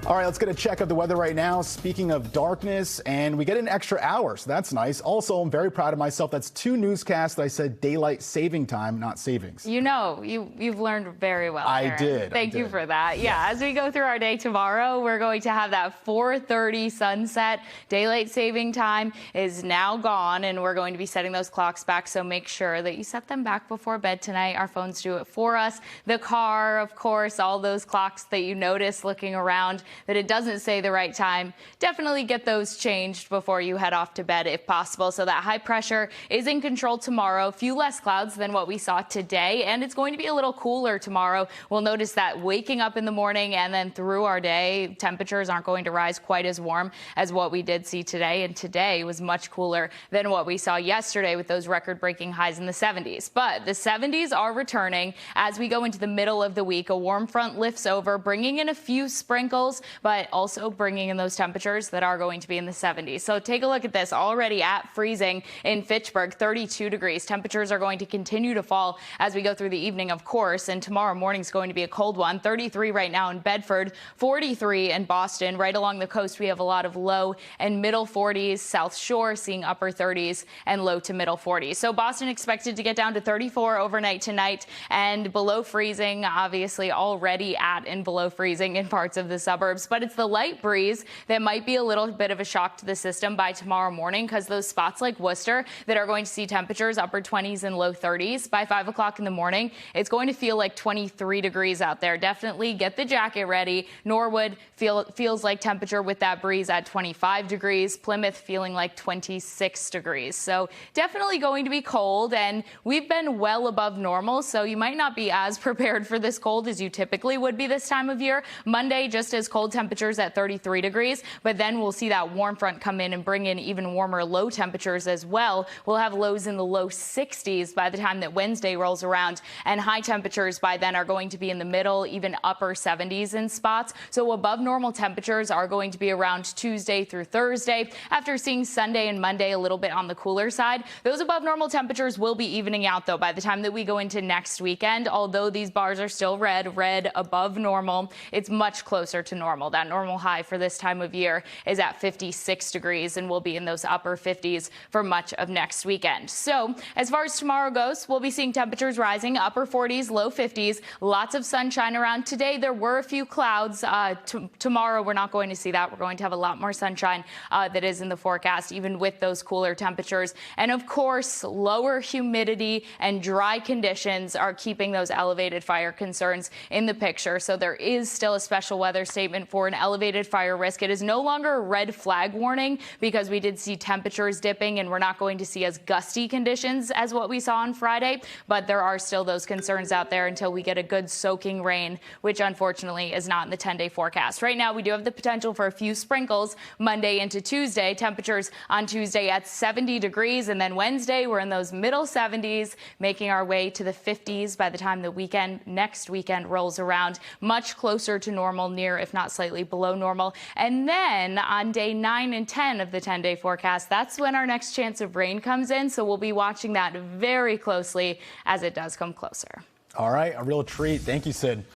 All right, let's get a check of the weather right now. Speaking of darkness, and we get an extra hour, so that's nice. Also, I'm very proud of myself. That's 2 newscasts that I said daylight saving time, not savings. You know, you've learned very well, Aaron. I did. Thank you for that. Yeah, as we go through our day tomorrow, we're going to have that 4:30 sunset. Daylight saving time is now gone, and we're going to be setting those clocks back, so make sure that you set them back before bed tonight. Our phones do it for us. The car, of course, all those clocks that you notice looking around that it doesn't say the right time, definitely get those changed before you head off to bed if possible. So that high pressure is in control tomorrow. A few less clouds than what we saw today, and it's going to be a little cooler tomorrow. We'll notice that waking up in the morning and then through our day, temperatures aren't going to rise quite as warm as what we did see today. And today was much cooler than what we saw yesterday with those record-breaking highs in the 70s. But the 70s are returning as we go into the middle of the week. A warm front lifts over, bringing in a few sprinkles, but also bringing in those temperatures that are going to be in the 70s. So take a look at this, already at freezing in Fitchburg, 32 degrees. Temperatures are going to continue to fall as we go through the evening, of course, and tomorrow morning is going to be a cold one. 33 right now in Bedford, 43 in Boston. Right along the coast, we have a lot of low and middle 40s. South Shore seeing upper 30s and low to middle 40s. So Boston expected to get down to 34 overnight tonight and below freezing, obviously already at and below freezing in parts of the suburbs. But it's the light breeze that might be a little bit of a shock to the system by tomorrow morning, because those spots like Worcester that are going to see temperatures upper 20s and low 30s by 5 o'clock in the morning, it's going to feel like 23 degrees out there. Definitely get the jacket ready. Norwood feels like temperature with that breeze at 25 degrees. Plymouth feeling like 26 degrees. So definitely going to be cold, and we've been well above normal, so you might not be as prepared for this cold as you typically would be this time of year. Monday, just as cold temperatures at 33 degrees, but then we'll see that warm front come in and bring in even warmer low temperatures as well. We'll have lows in the low 60s by the time that Wednesday rolls around, and high temperatures by then are going to be in the middle, even upper 70s in spots. So above normal temperatures are going to be around Tuesday through Thursday. After seeing Sunday and Monday a little bit on the cooler side, those above normal temperatures will be evening out though by the time that we go into next weekend. Although these bars are still red above normal, it's much closer to normal. That normal high for this time of year is at 56 degrees, and we'll be in those upper 50s for much of next weekend. So as far as tomorrow goes, we'll be seeing temperatures rising, upper 40s, low 50s, lots of sunshine around. Today there were a few clouds. Tomorrow we're not going to see that. We're going to have a lot more sunshine that is in the forecast, even with those cooler temperatures. And of course, lower humidity and dry conditions are keeping those elevated fire concerns in the picture. So there is still a special weather statement for an elevated fire risk. It is no longer a red flag warning because we did see temperatures dipping, and we're not going to see as gusty conditions as what we saw on Friday. But there are still those concerns out there until we get a good soaking rain, which unfortunately is not in the 10-day forecast. Right now, we do have the potential for a few sprinkles Monday into Tuesday. Temperatures on Tuesday at 70 degrees, and then Wednesday we're in those middle 70s, making our way to the 50s by the time the next weekend rolls around. Much closer to normal, near if not slightly below normal. And then on day 9 and 10 of the 10-day forecast, that's when our next chance of rain comes in. So we'll be watching that very closely as it does come closer. All right, a real treat. Thank you, Sid.